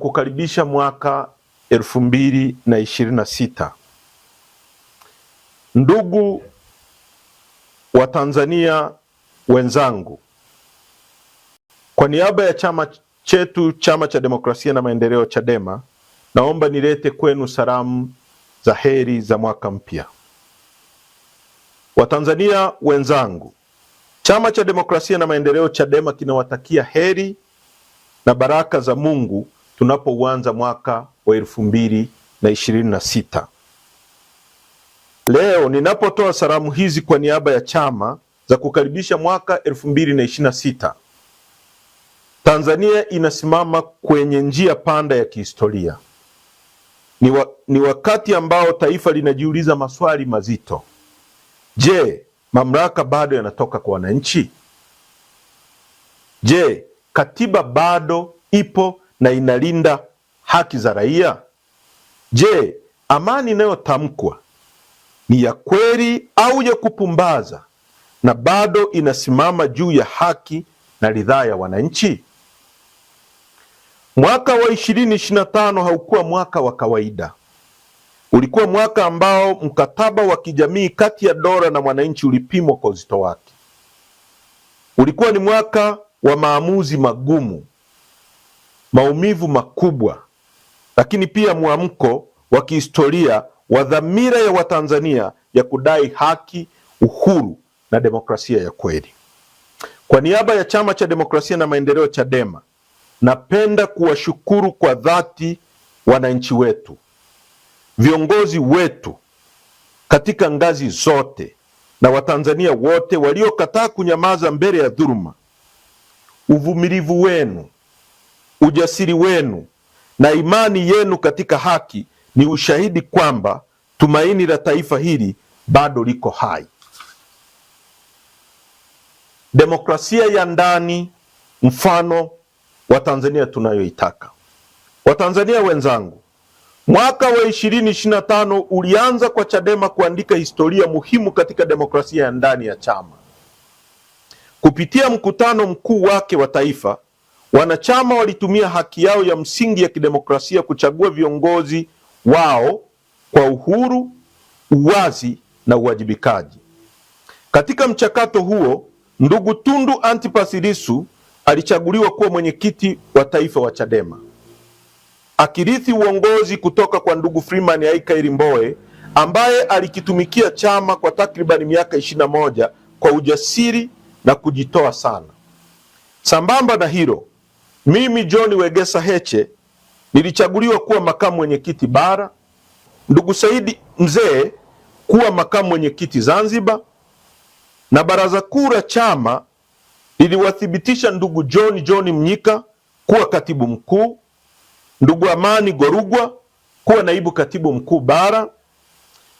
Kukaribisha mwaka 2026. Ndugu wa Tanzania wenzangu, kwa niaba ya chama chetu, Chama cha Demokrasia na Maendeleo Chadema, naomba nilete kwenu salamu za heri za mwaka mpya. Watanzania wenzangu, Chama cha Demokrasia na Maendeleo Chadema kinawatakia heri na baraka za Mungu tunapouanza mwaka wa 2026. Leo ninapotoa salamu hizi kwa niaba ya chama za kukaribisha mwaka 2026, Tanzania inasimama kwenye njia panda ya kihistoria. Ni wakati ambao taifa linajiuliza maswali mazito. Je, mamlaka bado yanatoka kwa wananchi? Je, katiba bado ipo na inalinda haki za raia? Je, amani inayotamkwa ni ya kweli au ya kupumbaza na bado inasimama juu ya haki na ridhaa ya wananchi? Mwaka wa 2025 haukuwa mwaka wa kawaida. Ulikuwa mwaka ambao mkataba wa kijamii kati ya dola na mwananchi ulipimwa kwa uzito wake. Ulikuwa ni mwaka wa maamuzi magumu, maumivu makubwa, lakini pia mwamko wa kihistoria wa dhamira ya Watanzania ya kudai haki, uhuru na demokrasia ya kweli. Kwa niaba ya Chama cha Demokrasia na Maendeleo Chadema, napenda kuwashukuru kwa dhati wananchi wetu, viongozi wetu katika ngazi zote na Watanzania wote waliokataa kunyamaza mbele ya dhuluma. Uvumilivu wenu, ujasiri wenu na imani yenu katika haki ni ushahidi kwamba tumaini la taifa hili bado liko hai. Demokrasia ya ndani, mfano wa Tanzania tunayoitaka. Watanzania wenzangu, mwaka wa 2025 ulianza kwa Chadema kuandika historia muhimu katika demokrasia ya ndani ya chama. Kupitia mkutano mkuu wake wa taifa, wanachama walitumia haki yao ya msingi ya kidemokrasia kuchagua viongozi wao kwa uhuru, uwazi na uwajibikaji. Katika mchakato huo, ndugu Tundu Antipas Lissu alichaguliwa kuwa mwenyekiti wa taifa wa Chadema, akirithi uongozi kutoka kwa ndugu Freeman Aikaeli Mbowe ambaye alikitumikia chama kwa takribani miaka 21 kwa ujasiri na kujitoa sana. Sambamba na hilo, mimi John Wegesa Heche nilichaguliwa kuwa makamu mwenyekiti bara, ndugu Saidi Mzee kuwa makamu mwenyekiti Zanzibar, na baraza kuu la chama liliwathibitisha ndugu John Mnyika kuwa katibu mkuu, ndugu Amani Gorugwa kuwa naibu katibu mkuu bara,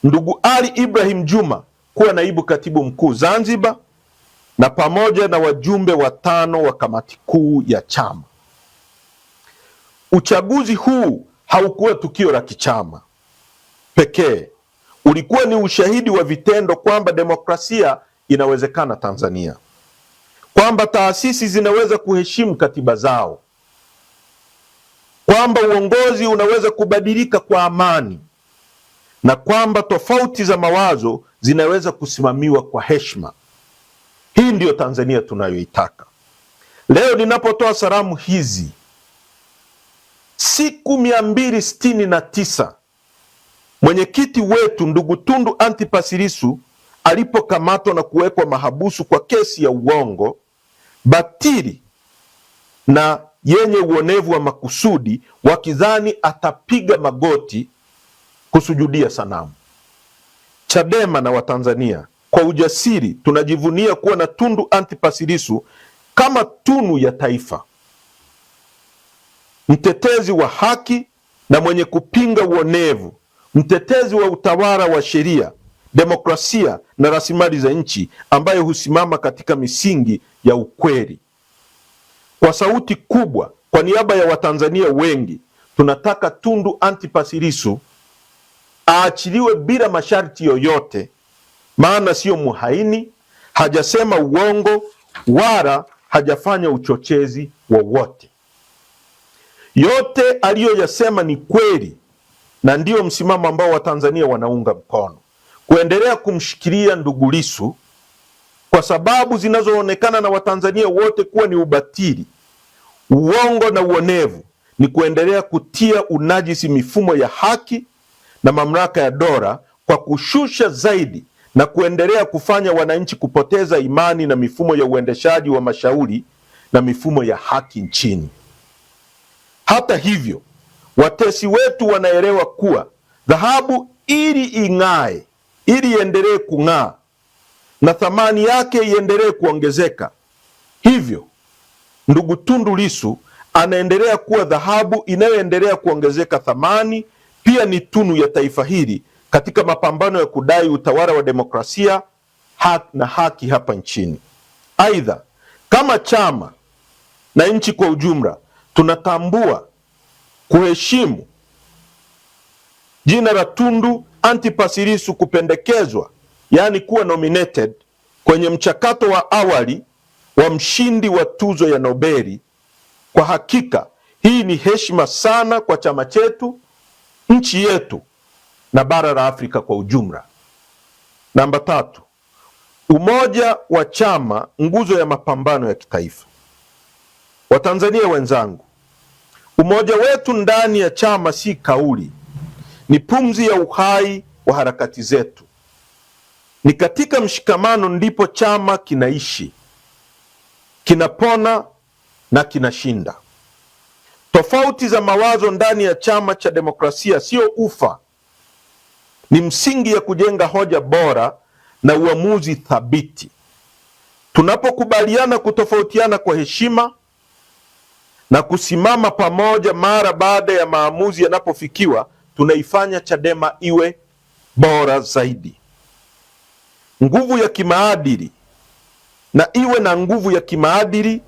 ndugu Ali Ibrahim Juma kuwa naibu katibu mkuu Zanzibar, na pamoja na wajumbe 5 wa kamati kuu ya chama. Uchaguzi huu haukuwa tukio la kichama pekee. Ulikuwa ni ushahidi wa vitendo kwamba demokrasia inawezekana Tanzania, kwamba taasisi zinaweza kuheshimu katiba zao, kwamba uongozi unaweza kubadilika kwa amani, na kwamba tofauti za mawazo zinaweza kusimamiwa kwa heshima. Hii ndiyo Tanzania tunayoitaka. Leo ninapotoa salamu hizi, siku 269 mwenyekiti wetu ndugu Tundu Antipas Lissu alipokamatwa na kuwekwa mahabusu kwa kesi ya uongo, batili na yenye uonevu wa makusudi, wakidhani atapiga magoti kusujudia sanamu. Chadema na Watanzania kwa ujasiri tunajivunia kuwa na Tundu Antipas Lissu kama tunu ya taifa, mtetezi wa haki na mwenye kupinga uonevu, mtetezi wa utawala wa sheria, demokrasia na rasilimali za nchi, ambaye husimama katika misingi ya ukweli. Kwa sauti kubwa, kwa niaba ya Watanzania wengi, tunataka Tundu Antipas Lissu aachiliwe bila masharti yoyote, maana sio muhaini, hajasema uongo wala hajafanya uchochezi wowote. Yote aliyoyasema ni kweli na ndiyo msimamo ambao Watanzania wanaunga mkono. Kuendelea kumshikilia ndugu Lissu kwa sababu zinazoonekana na Watanzania wote kuwa ni ubatili, uongo na uonevu ni kuendelea kutia unajisi mifumo ya haki na mamlaka ya dola kwa kushusha zaidi na kuendelea kufanya wananchi kupoteza imani na mifumo ya uendeshaji wa mashauri na mifumo ya haki nchini. Hata hivyo, watesi wetu wanaelewa kuwa dhahabu ili ing'ae, ili iendelee kung'aa na thamani yake iendelee kuongezeka, hivyo ndugu Tundu Lissu anaendelea kuwa dhahabu inayoendelea kuongezeka thamani. Pia ni tunu ya taifa hili katika mapambano ya kudai utawala wa demokrasia na haki hapa nchini. Aidha, kama chama na nchi kwa ujumla, tunatambua kuheshimu jina la Tundu Antipas Lissu kupendekezwa, yaani kuwa nominated kwenye mchakato wa awali wa mshindi wa tuzo ya Nobeli. Kwa hakika hii ni heshima sana kwa chama chetu, nchi yetu na bara la Afrika kwa ujumla. Namba 3, umoja wa chama, nguzo ya mapambano ya kitaifa. Watanzania wenzangu, umoja wetu ndani ya chama si kauli, ni pumzi ya uhai wa harakati zetu. Ni katika mshikamano ndipo chama kinaishi, kinapona na kinashinda. Tofauti za mawazo ndani ya chama cha demokrasia sio ufa, ni msingi ya kujenga hoja bora na uamuzi thabiti. Tunapokubaliana kutofautiana kwa heshima na kusimama pamoja mara baada ya maamuzi yanapofikiwa, tunaifanya Chadema iwe bora zaidi. Nguvu ya kimaadili na iwe na nguvu ya kimaadili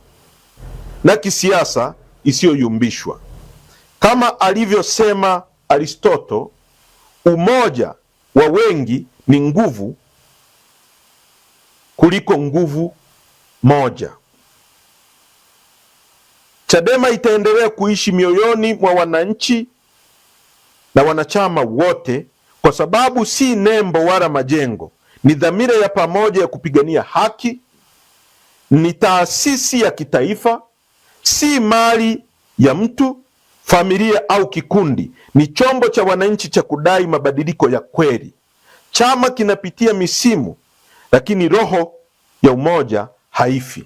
na kisiasa isiyoyumbishwa. Kama alivyosema Aristoto, umoja wa wengi ni nguvu kuliko nguvu moja. Chadema itaendelea kuishi mioyoni mwa wananchi na wanachama wote, kwa sababu si nembo wala majengo, ni dhamira ya pamoja ya kupigania haki. Ni taasisi ya kitaifa, si mali ya mtu, familia au kikundi. Ni chombo cha wananchi cha kudai mabadiliko ya kweli. Chama kinapitia misimu, lakini roho ya umoja haifi,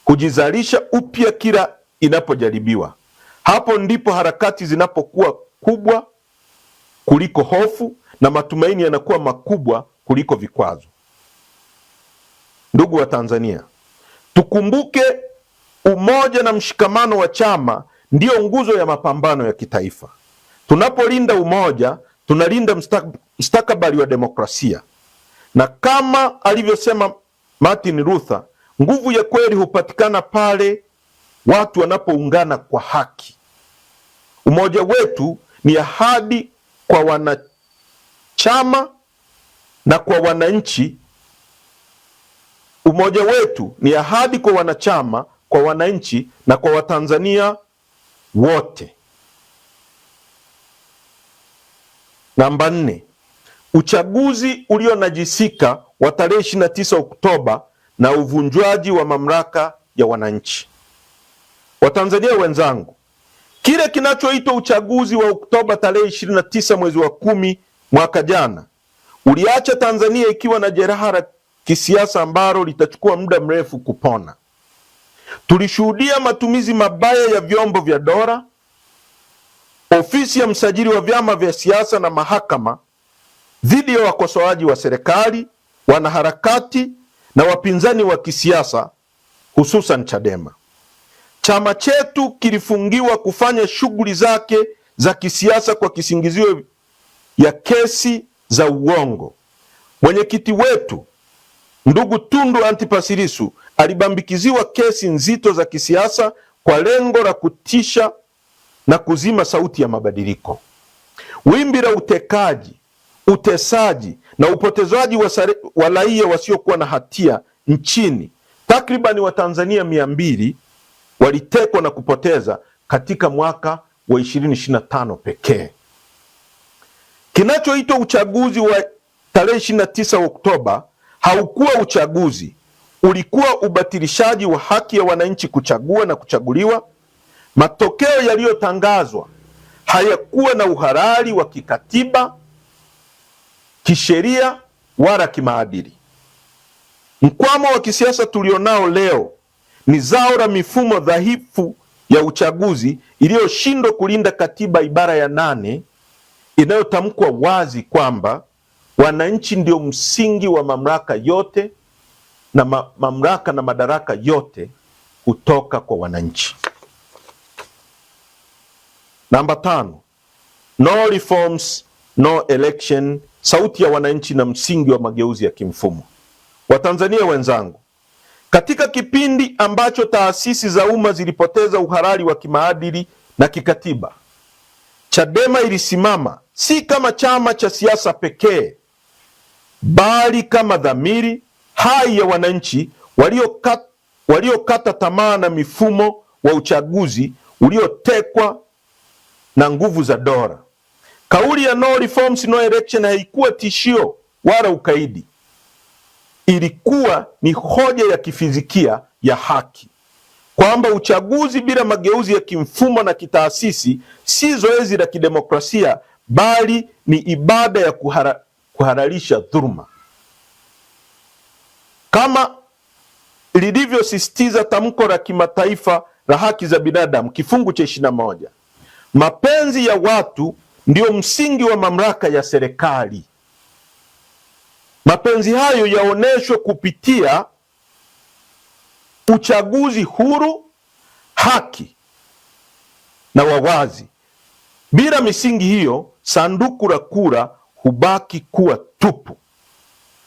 kujizalisha upya kila inapojaribiwa. Hapo ndipo harakati zinapokuwa kubwa kuliko hofu na matumaini yanakuwa makubwa kuliko vikwazo. Ndugu wa Tanzania, tukumbuke umoja na mshikamano wa chama ndiyo nguzo ya mapambano ya kitaifa. Tunapolinda umoja, tunalinda mustakabali wa demokrasia. Na kama alivyosema Martin Luther, nguvu ya kweli hupatikana pale watu wanapoungana kwa haki. Umoja wetu ni ahadi kwa wanachama na kwa wananchi. Umoja wetu ni ahadi kwa wanachama, kwa wananchi na kwa Watanzania wote. Namba 4, uchaguzi ulionajisika wa tarehe 29 Oktoba na uvunjwaji wa mamlaka ya wananchi. Watanzania wenzangu, kile kinachoitwa uchaguzi wa Oktoba tarehe 29 mwezi wa 10 mwaka jana uliacha Tanzania ikiwa na jeraha la kisiasa ambalo litachukua muda mrefu kupona. Tulishuhudia matumizi mabaya ya vyombo vya dola, ofisi ya msajili wa vyama vya siasa na mahakama dhidi ya wakosoaji wa serikali, wanaharakati na wapinzani wa kisiasa, hususan Chadema. Chama chetu kilifungiwa kufanya shughuli zake za kisiasa kwa kisingizio ya kesi za uongo. Mwenyekiti wetu ndugu Tundu Antipas Lissu alibambikiziwa kesi nzito za kisiasa kwa lengo la kutisha na kuzima sauti ya mabadiliko. Wimbi la utekaji, utesaji na upotezwaji wa raia wasiokuwa na hatia nchini, takribani Watanzania 200 walitekwa na kupoteza katika mwaka wa 2025 pekee. Kinachoitwa uchaguzi wa tarehe 29 Oktoba haukuwa uchaguzi, ulikuwa ubatilishaji wa haki ya wananchi kuchagua na kuchaguliwa. Matokeo yaliyotangazwa hayakuwa na uhalali wa kikatiba, kisheria wala kimaadili. Mkwamo wa kisiasa tulionao leo ni zao la mifumo dhaifu ya uchaguzi iliyoshindwa kulinda katiba ibara ya 8 inayotamkwa wazi kwamba wananchi ndio msingi wa mamlaka yote na mamlaka na madaraka yote kutoka kwa wananchi. Namba 5, no reforms, no election, sauti ya wananchi na msingi wa mageuzi ya kimfumo. Watanzania wenzangu, katika kipindi ambacho taasisi za umma zilipoteza uhalali wa kimaadili na kikatiba, Chadema ilisimama si kama chama cha siasa pekee, bali kama dhamiri hai ya wananchi waliokata tamaa na mifumo wa uchaguzi uliotekwa na nguvu za dola. Kauli ya no reforms, no election haikuwa tishio wala ukaidi. Ilikuwa ni hoja ya kifizikia ya haki, kwamba uchaguzi bila mageuzi ya kimfumo na kitaasisi si zoezi la kidemokrasia, bali ni ibada ya kuhalalisha dhuluma. Kama lilivyosisitiza tamko la kimataifa la haki za binadamu kifungu cha 21, mapenzi ya watu ndio msingi wa mamlaka ya serikali. Mapenzi hayo yaoneshwe kupitia uchaguzi huru, haki na wawazi. Bila misingi hiyo, sanduku la kura hubaki kuwa tupu,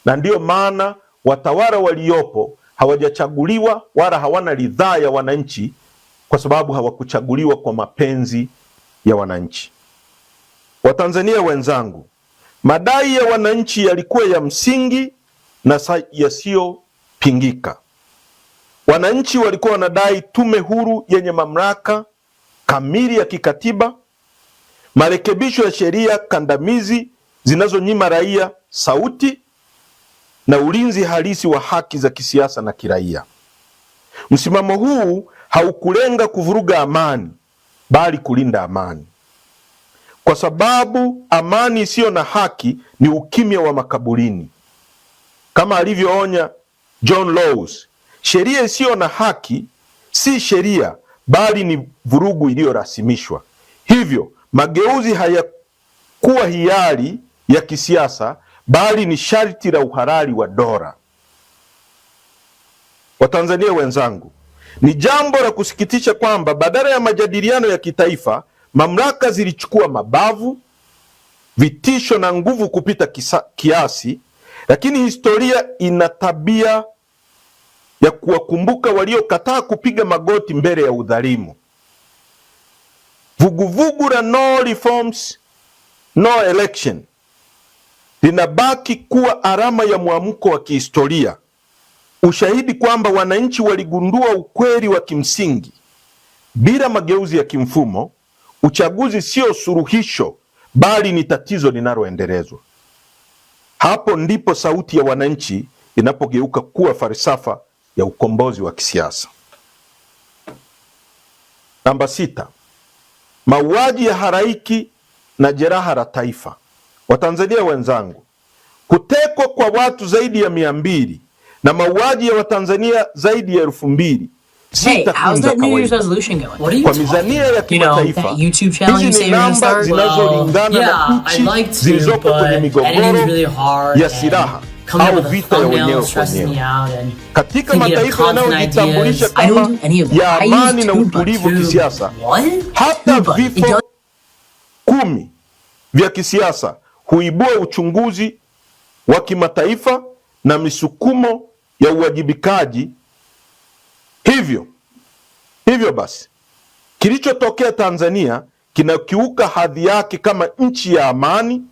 na ndiyo maana watawala waliopo hawajachaguliwa wala hawana ridhaa ya wananchi, kwa sababu hawakuchaguliwa kwa mapenzi ya wananchi. Watanzania wenzangu, madai ya wananchi yalikuwa ya msingi na yasiyopingika. Wananchi walikuwa wanadai tume huru yenye mamlaka kamili ya kikatiba, marekebisho ya sheria kandamizi zinazonyima raia sauti, na ulinzi halisi wa haki za kisiasa na kiraia. Msimamo huu haukulenga kuvuruga amani, bali kulinda amani, kwa sababu amani isiyo na haki ni ukimya wa makaburini. Kama alivyoonya John Laws, sheria isiyo na haki si sheria, bali ni vurugu iliyorasimishwa. Hivyo mageuzi hayakuwa hiari ya kisiasa, bali ni sharti la uhalali wa dola. Watanzania wenzangu, ni jambo la kusikitisha kwamba badala ya majadiliano ya kitaifa, mamlaka zilichukua mabavu, vitisho na nguvu kupita kiasi. Lakini historia ina tabia ya kuwakumbuka waliokataa kupiga magoti mbele ya udhalimu. Vuguvugu la no reforms, no election linabaki kuwa alama ya mwamko wa kihistoria, ushahidi kwamba wananchi waligundua ukweli wa kimsingi: bila mageuzi ya kimfumo, uchaguzi sio suluhisho, bali ni tatizo linaloendelezwa. Hapo ndipo sauti ya wananchi inapogeuka kuwa falsafa ya ukombozi wa kisiasa. Namba 6, mauaji ya halaiki na jeraha la taifa. Watanzania wenzangu, kutekwa kwa watu zaidi ya 200 na mauaji ya Watanzania zaidi ya 2000 si takwimu za kawaida. Kwa mizania ya kimataifa, hizi ni namba zinazolingana na nchi zilizopo kwenye migogoro ya silaha au vita ya wenyewe kwa wenyewe. Katika mataifa yanayojitambulisha kama ya amani na utulivu kisiasa, hata vifo 10 vya kisiasa huibua uchunguzi wa kimataifa na misukumo ya uwajibikaji. Hivyo basi, kilichotokea Tanzania kinakiuka hadhi yake kama nchi ya amani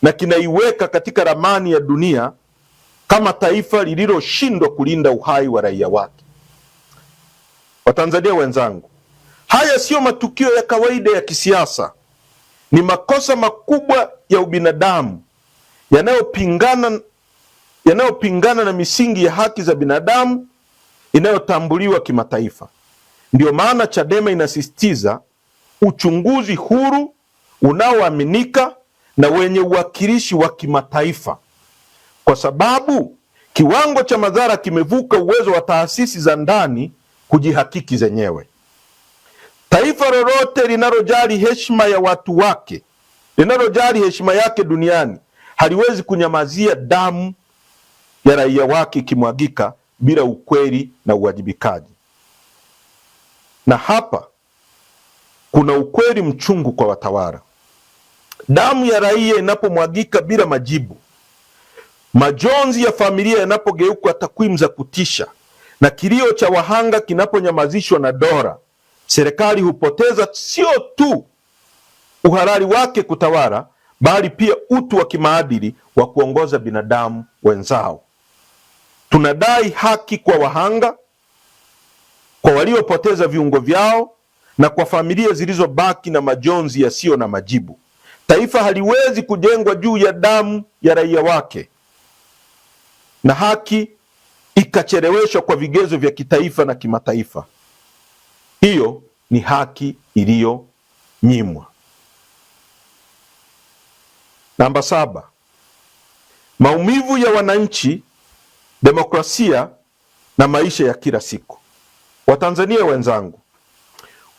na kinaiweka katika ramani ya dunia kama taifa lililoshindwa kulinda uhai wa raia wake. Watanzania wenzangu, Haya siyo matukio ya kawaida ya kisiasa, ni makosa makubwa ya ubinadamu yanayopingana na misingi ya haki za binadamu inayotambuliwa kimataifa. Ndio maana Chadema inasisitiza uchunguzi huru, unaoaminika na wenye uwakilishi wa kimataifa, kwa sababu kiwango cha madhara kimevuka uwezo wa taasisi za ndani kujihakiki zenyewe. Taifa lolote linalojali heshima ya watu wake, linalojali heshima yake duniani, haliwezi kunyamazia damu ya raia wake ikimwagika bila ukweli na uwajibikaji. Na hapa kuna ukweli mchungu kwa watawala. Damu ya raia inapomwagika bila majibu, majonzi ya familia yanapogeuka takwimu za kutisha, na kilio cha wahanga kinaponyamazishwa na dola, serikali hupoteza sio tu uhalali wake kutawala, bali pia utu wa kimaadili wa kuongoza binadamu wenzao. Tunadai haki kwa wahanga, kwa waliopoteza viungo vyao, na kwa familia zilizobaki na majonzi yasiyo na majibu. Taifa haliwezi kujengwa juu ya damu ya raia wake na haki ikacheleweshwa kwa vigezo vya kitaifa na kimataifa. Hiyo ni haki iliyonyimwa. Namba 7, maumivu ya wananchi, demokrasia na maisha ya kila siku. Watanzania wenzangu,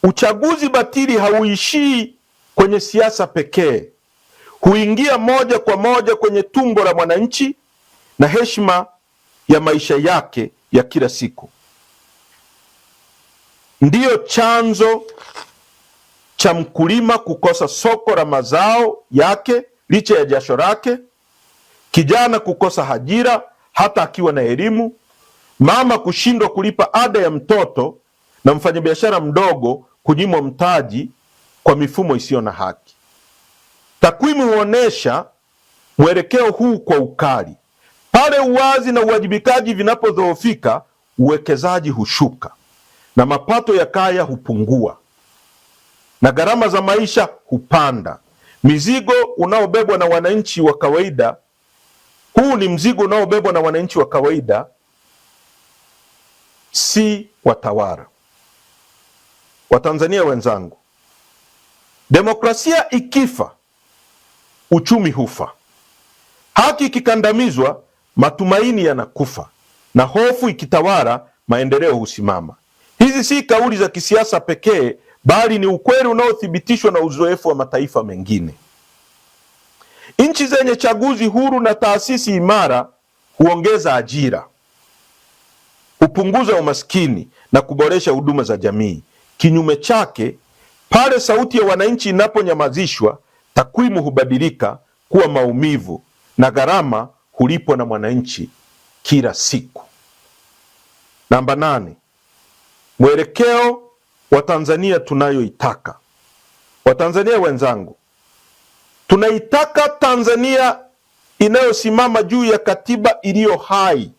uchaguzi batili hauishii kwenye siasa pekee, huingia moja kwa moja kwenye tumbo la mwananchi na heshima ya maisha yake ya kila siku. Ndiyo chanzo cha mkulima kukosa soko la mazao yake licha ya jasho lake, kijana kukosa ajira hata akiwa na elimu, mama kushindwa kulipa ada ya mtoto, na mfanyabiashara mdogo kunyimwa mtaji kwa mifumo isiyo na haki. Takwimu huonesha mwelekeo huu kwa ukali. Pale uwazi na uwajibikaji vinapodhoofika, uwekezaji hushuka na mapato ya kaya hupungua na gharama za maisha hupanda. Mizigo unaobebwa na wananchi wa kawaida, huu ni mzigo unaobebwa na wananchi wa kawaida, si watawala. Watanzania wenzangu, demokrasia ikifa, uchumi hufa. Haki ikikandamizwa, matumaini yanakufa, na hofu ikitawala, maendeleo husimama. Hizi si kauli za kisiasa pekee, bali ni ukweli unaothibitishwa na uzoefu wa mataifa mengine. Nchi zenye chaguzi huru na taasisi imara huongeza ajira, hupunguza umaskini na kuboresha huduma za jamii. Kinyume chake, pale sauti ya wananchi inaponyamazishwa, takwimu hubadilika kuwa maumivu na gharama hulipwa na mwananchi kila siku. Namba 8, mwelekeo wa Tanzania tunayoitaka. Watanzania wenzangu, tunaitaka Tanzania inayosimama juu ya katiba iliyo hai,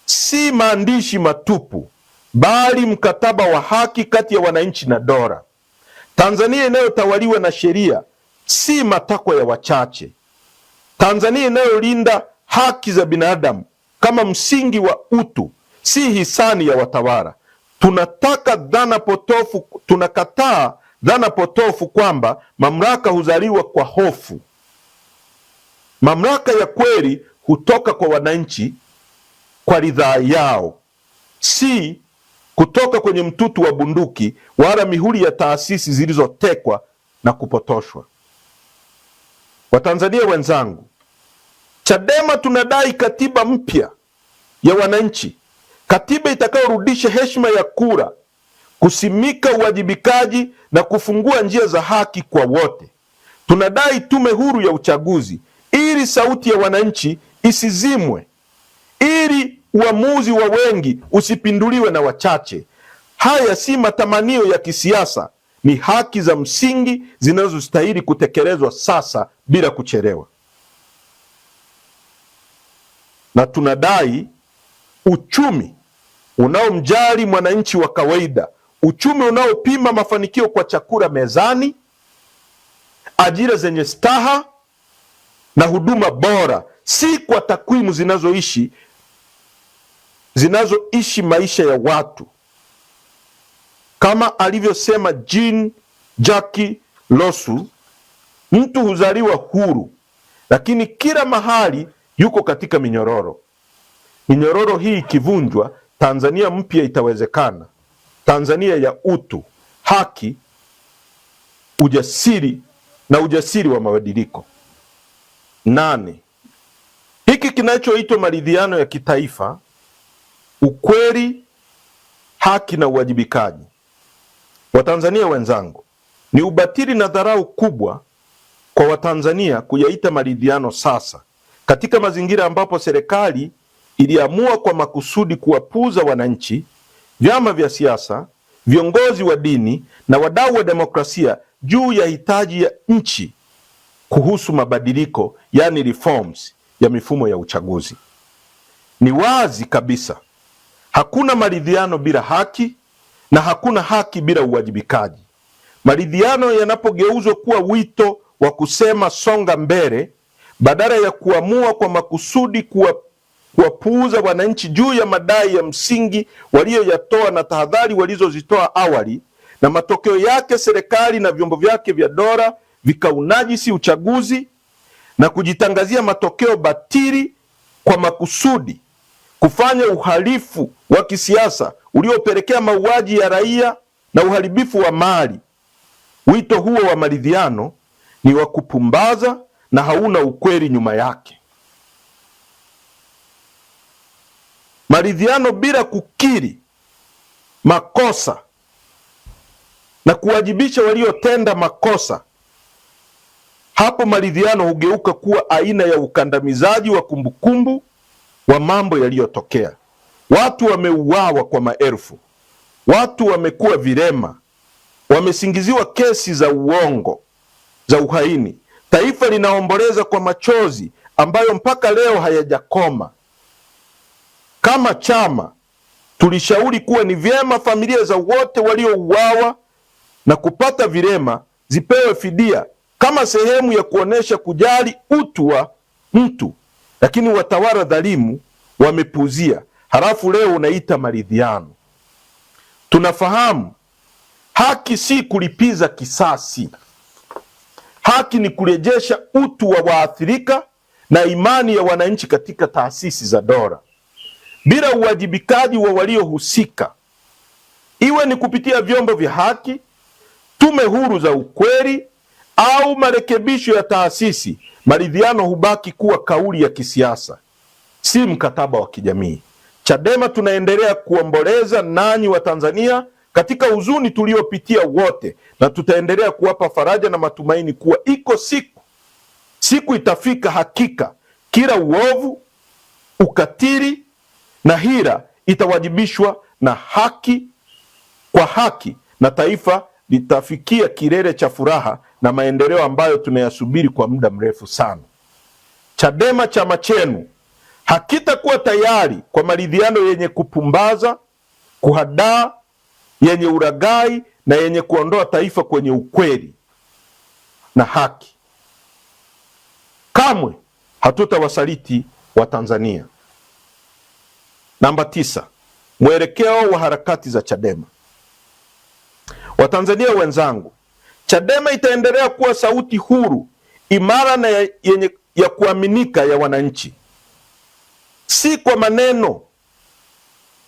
si maandishi matupu, bali mkataba wa haki kati ya wananchi na dola. Tanzania inayotawaliwa na sheria, si matakwa ya wachache. Tanzania inayolinda haki za binadamu kama msingi wa utu, si hisani ya watawala. Tunakataa dhana potofu kwamba mamlaka huzaliwa kwa hofu. Mamlaka ya kweli hutoka kwa wananchi kwa ridhaa yao, si kutoka kwenye mtutu wa bunduki wala mihuri ya taasisi zilizotekwa na kupotoshwa. Watanzania wenzangu, Chadema tunadai katiba mpya ya wananchi, katiba itakayorudisha heshima ya kura, kusimika uwajibikaji na kufungua njia za haki kwa wote. Tunadai tume huru ya uchaguzi ili sauti ya wananchi isizimwe, ili uamuzi wa wengi usipinduliwe na wachache. Haya si matamanio ya kisiasa, ni haki za msingi zinazostahili kutekelezwa sasa bila kuchelewa. Na tunadai uchumi unaomjali mwananchi wa kawaida, uchumi unaopima mafanikio kwa chakula mezani, ajira zenye staha na huduma bora, si kwa takwimu zinazoishi maisha ya watu. Kama alivyosema Jean Jacques Rousseau, mtu huzaliwa huru, lakini kila mahali yuko katika minyororo. Minyororo hii ikivunjwa, Tanzania mpya itawezekana. Tanzania ya utu, haki, ujasiri wa mabadiliko. 8. Hiki kinachoitwa maridhiano ya kitaifa, ukweli, haki na uwajibikaji. Watanzania wenzangu, ni ubatili na dharau kubwa kwa Watanzania kuyaita maridhiano sasa, katika mazingira ambapo serikali iliamua kwa makusudi kuwapuuza wananchi, vyama vya siasa, viongozi wa dini na wadau wa demokrasia juu ya hitaji ya nchi kuhusu mabadiliko, yani reforms ya mifumo ya uchaguzi. Ni wazi kabisa hakuna maridhiano bila haki na hakuna haki bila uwajibikaji. Maridhiano yanapogeuzwa kuwa wito wa kusema songa mbele, badala ya kuamua kwa makusudi kuwapuuza wananchi juu ya madai ya msingi walioyatoa na tahadhari walizozitoa awali, na matokeo yake serikali na vyombo vyake vya dola vikaunajisi uchaguzi na kujitangazia matokeo batili kwa makusudi, kufanya uhalifu wa kisiasa uliopelekea mauaji ya raia na uharibifu wa mali. Wito huo wa maridhiano ni wa kupumbaza na hauna ukweli nyuma yake. Maridhiano bila kukiri makosa na kuwajibisha waliotenda makosa, hapo maridhiano hugeuka kuwa aina ya ukandamizaji wa kumbukumbu wa mambo yaliyotokea. Watu wameuawa kwa maelfu, watu wamekuwa vilema, wamesingiziwa kesi za uongo, za uhaini. Taifa linaomboleza kwa machozi ambayo mpaka leo hayajakoma. Kama chama tulishauri kuwa ni vyema familia za wote waliouawa na kupata vilema zipewe fidia kama sehemu ya kuonesha kujali utu wa mtu, lakini watawala dhalimu wamepuuzia. Halafu leo unaita maridhiano. Tunafahamu haki si kulipiza kisasi. Haki ni kurejesha utu wa waathirika na imani ya wananchi katika taasisi za dola. Bila uwajibikaji wa waliohusika, iwe ni kupitia vyombo vya haki, tume huru za ukweli au marekebisho ya taasisi, maridhiano hubaki kuwa kauli ya kisiasa, si mkataba wa kijamii. Chadema tunaendelea kuomboleza nanyi wa Tanzania katika huzuni tuliopitia wote, na tutaendelea kuwapa faraja na matumaini kuwa iko siku itafika, hakika kila uovu, ukatili na hila itawajibishwa na kwa haki, na taifa litafikia kilele cha furaha na maendeleo ambayo tunayasubiri kwa muda mrefu sana. Chadema, chama chenu, hakitakuwa tayari kwa maridhiano yenye kupumbaza, kuhadaa, yenye ulaghai na yenye kuondoa taifa kwenye ukweli na haki. Kamwe hatutawasaliti wa Tanzania. Namba 9, mwelekeo wa harakati za Chadema. Watanzania wenzangu, Chadema itaendelea kuwa sauti huru, imara na yenye ya kuaminika ya wananchi, si kwa maneno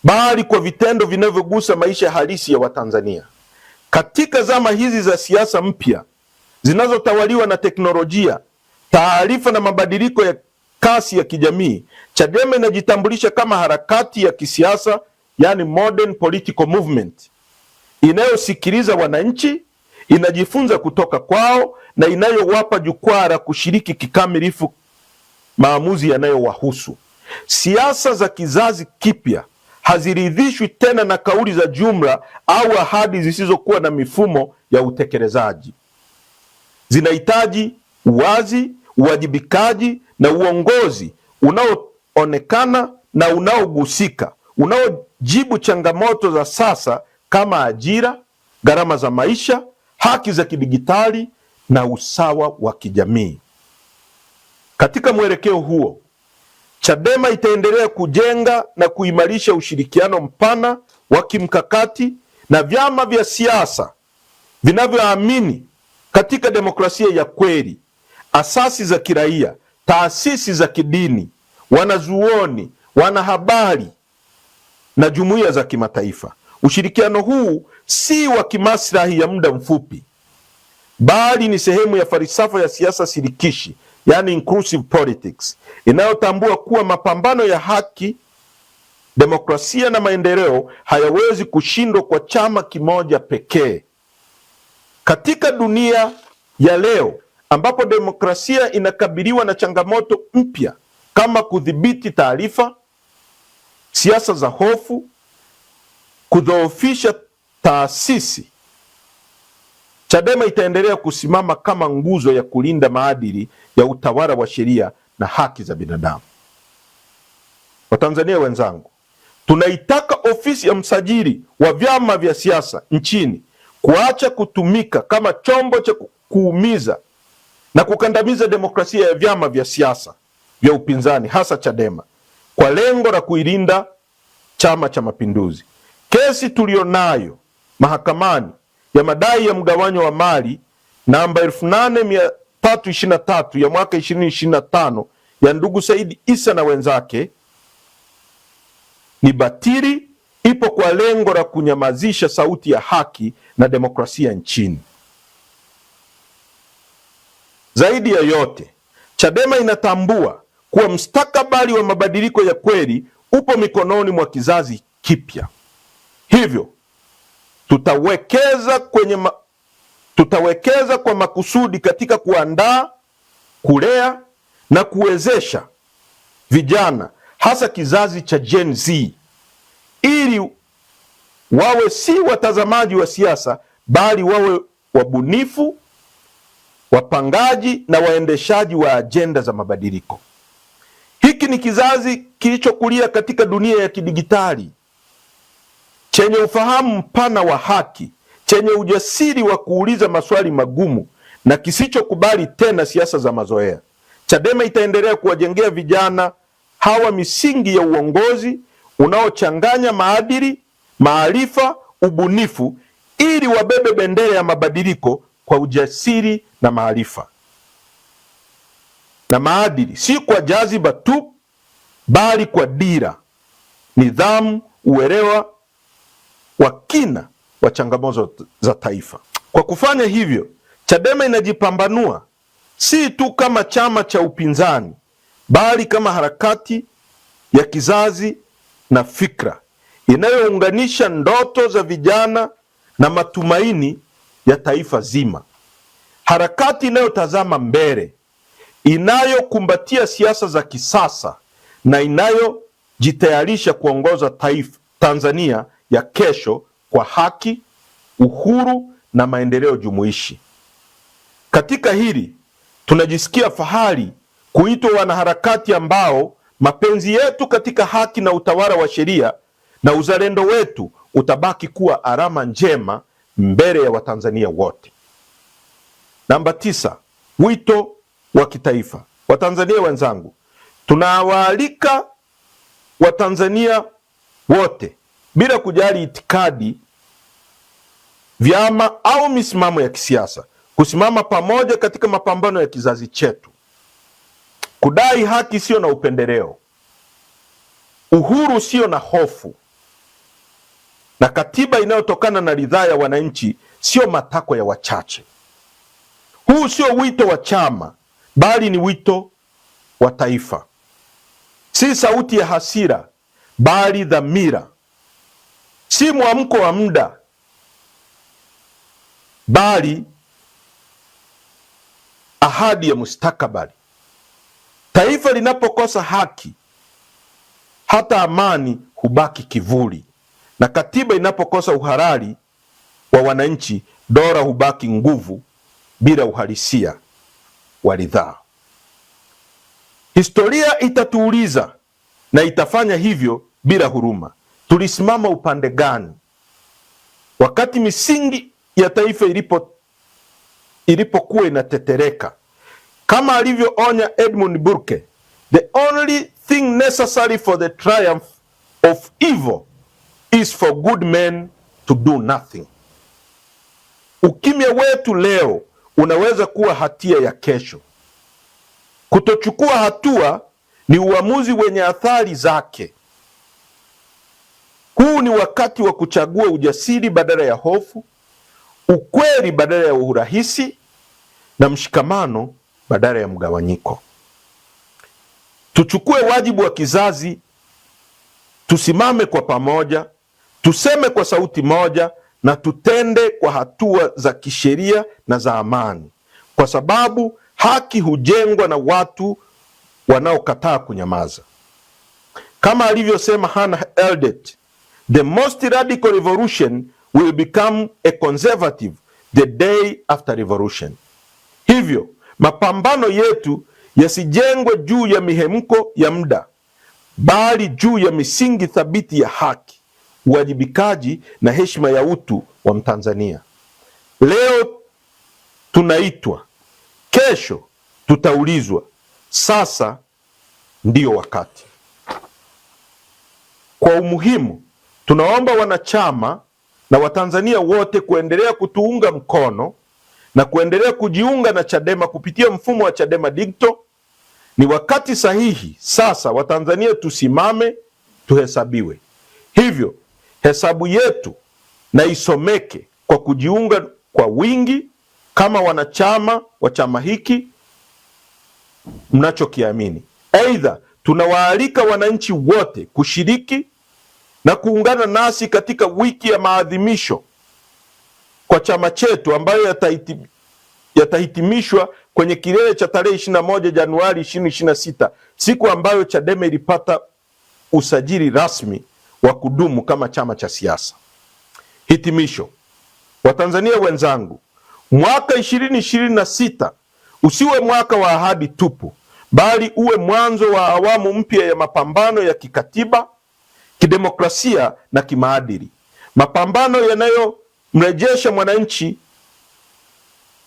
bali kwa vitendo vinavyogusa maisha halisi ya Watanzania. Katika zama hizi za siasa mpya zinazotawaliwa na teknolojia, taarifa na mabadiliko ya kasi ya kijamii, Chadema inajitambulisha kama harakati ya kisiasa, yani modern political movement, inayosikiliza wananchi, inajifunza kutoka kwao na inayowapa jukwaa la kushiriki kikamilifu maamuzi yanayowahusu. Siasa za kizazi kipya haziridhishwi tena na kauli za jumla au ahadi zisizokuwa na mifumo ya utekelezaji. Zinahitaji uwazi, uwajibikaji na uongozi unaoonekana na unaogusika, unaojibu changamoto za sasa kama ajira, gharama za maisha, haki za kidigitali na usawa wa kijamii. Katika mwelekeo huo, Chadema itaendelea kujenga na kuimarisha ushirikiano mpana wa kimkakati na vyama vya siasa vinavyoamini katika demokrasia ya kweli, asasi za kiraia, taasisi za kidini, wanazuoni, wanahabari na jumuiya za kimataifa. Ushirikiano huu si wa kimaslahi ya muda mfupi, bali ni sehemu ya falsafa ya siasa shirikishi, yani inclusive politics, inayotambua kuwa mapambano ya haki, demokrasia na maendeleo hayawezi kushindwa kwa chama kimoja pekee. Katika dunia ya leo ambapo demokrasia inakabiliwa na changamoto mpya kama kudhibiti taarifa, siasa za hofu, kudhoofisha taasisi, Chadema itaendelea kusimama kama nguzo ya kulinda maadili ya utawala wa sheria na haki za binadamu. Watanzania wenzangu, tunaitaka ofisi ya msajili wa vyama vya siasa nchini kuacha kutumika kama chombo cha kuumiza na kukandamiza demokrasia ya vyama vya siasa vya upinzani, hasa Chadema, kwa lengo la kuilinda Chama cha Mapinduzi. Kesi tulionayo mahakamani ya madai ya mgawanyo wa mali namba 8323 ya mwaka 2025 ya ndugu Said Issa na wenzake ni batili, ipo kwa lengo la kunyamazisha sauti ya haki na demokrasia nchini. Zaidi ya yote, Chadema inatambua kuwa mustakabali wa mabadiliko ya kweli upo mikononi mwa kizazi kipya. Hivyo tutawekeza kwa makusudi katika kuandaa, kulea na kuwezesha vijana, hasa kizazi cha Gen Z, ili wawe si watazamaji wa siasa, bali wawe wabunifu, wapangaji na waendeshaji wa ajenda za mabadiliko. Hiki ni kizazi kilichokulia katika dunia ya kidigitali, chenye ufahamu mpana wa haki, chenye ujasiri wa kuuliza maswali magumu na kisichokubali tena siasa za mazoea. Chadema itaendelea kuwajengea vijana hawa misingi ya uongozi unaochanganya maadili, maarifa, ubunifu, ili wabebe bendera ya mabadiliko kwa ujasiri na maarifa na maadili, si kwa jaziba tu, bali kwa dira, nidhamu, uelewa wa kina wa changamoto za taifa. Kwa kufanya hivyo, Chadema inajipambanua si tu kama chama cha upinzani, bali kama harakati ya kizazi na fikra inayounganisha ndoto za vijana na matumaini ya taifa zima. Harakati inayotazama mbele, inayokumbatia siasa za kisasa na inayojitayarisha kuongoza Tanzania ya kesho kwa haki, uhuru na maendeleo jumuishi. Katika hili tunajisikia fahari kuitwa wanaharakati ambao mapenzi yetu katika haki na utawala wa sheria na uzalendo wetu utabaki kuwa alama njema mbele ya Watanzania wote. Namba 9, wito wa kitaifa. Watanzania wenzangu, tunawaalika Watanzania wote bila kujali itikadi, vyama au misimamo ya kisiasa kusimama pamoja katika mapambano ya kizazi chetu, kudai haki sio na upendeleo, uhuru sio na hofu, na katiba inayotokana na ridhaa ya wananchi sio matakwa ya wachache. Huu sio wito wa chama, bali ni wito wa taifa. Si sauti ya hasira, bali dhamira. Si mwamko wa muda, bali ahadi ya mustakabali. Taifa linapokosa haki, hata amani hubaki kivuli, na katiba inapokosa uhalali wa wananchi, dola hubaki nguvu bila uhalisia wa ridhaa. Historia itatuuliza na itafanya hivyo bila huruma. Tulisimama upande gani? wakati misingi ya taifa ilipokuwa inatetereka. Kama alivyoonya Edmund Burke, the only thing necessary for the triumph of evil is for good men to do nothing. Ukimya wetu leo unaweza kuwa hatia ya kesho. Kutochukua hatua ni uamuzi wenye athari zake. Huu ni wakati wa kuchagua ujasiri badala ya hofu, ukweli badala ya urahisi, na mshikamano badala ya mgawanyiko. Tuchukue wajibu wa kizazi, tusimame kwa pamoja, tuseme kwa sauti moja, na tutende kwa hatua za kisheria na za amani, kwa sababu haki hujengwa na watu wanaokataa kunyamaza. Kama alivyosema Hannah Eldet, the most radical revolution will become a conservative the day after revolution. Hivyo mapambano yetu yasijengwe juu ya mihemko ya muda, bali juu ya misingi thabiti ya haki, uwajibikaji na heshima ya utu wa Mtanzania. Leo tunaitwa, kesho tutaulizwa. Sasa ndiyo wakati. Kwa umuhimu, tunaomba wanachama na Watanzania wote kuendelea kutuunga mkono na kuendelea kujiunga na Chadema kupitia mfumo wa Chadema Digital. Ni wakati sahihi sasa Watanzania tusimame, tuhesabiwe. Hivyo hesabu yetu na isomeke kwa kujiunga kwa wingi kama wanachama wa chama hiki mnachokiamini. Aidha, tunawaalika wananchi wote kushiriki na kuungana nasi katika wiki ya maadhimisho kwa chama chetu ambayo yatahitimishwa kwenye kilele cha tarehe 21 Januari 2026, siku ambayo Chadema ilipata usajili rasmi wa kudumu kama chama cha siasa. Hitimisho. Watanzania wenzangu, mwaka 2026 usiwe mwaka wa ahadi tupu, bali uwe mwanzo wa awamu mpya ya mapambano ya kikatiba, kidemokrasia na kimaadili. Mapambano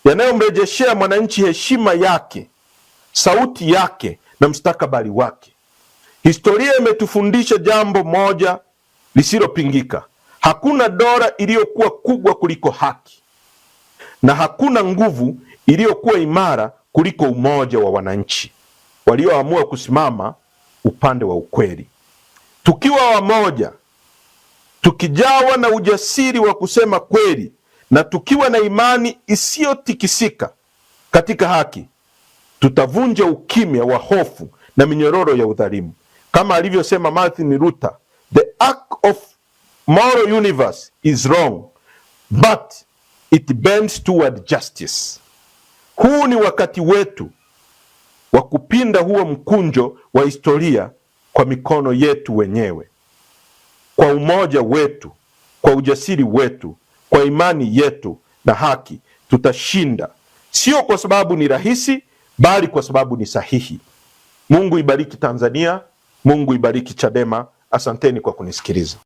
yanayomrejeshea mwananchi heshima yake, sauti yake na mustakabali wake. Historia imetufundisha jambo moja lisilopingika: hakuna dola iliyokuwa kubwa kuliko haki, na hakuna nguvu iliyokuwa imara kuliko umoja wa wananchi walioamua kusimama upande wa ukweli. Tukiwa wamoja, tukijawa na ujasiri wa kusema kweli, na tukiwa na imani isiyotikisika katika haki, tutavunja ukimya wa hofu na minyororo ya udhalimu. Kama alivyosema Martin Luther, the arc of moral universe is wrong, but it bends toward justice. Huu ni wakati wetu wa kupinda huo mkunjo wa historia kwa mikono yetu wenyewe. Kwa umoja wetu, kwa ujasiri wetu, kwa imani yetu na haki, tutashinda. Sio kwa sababu ni rahisi, bali kwa sababu ni sahihi. Mungu ibariki Tanzania, Mungu ibariki Chadema. Asanteni kwa kunisikiliza.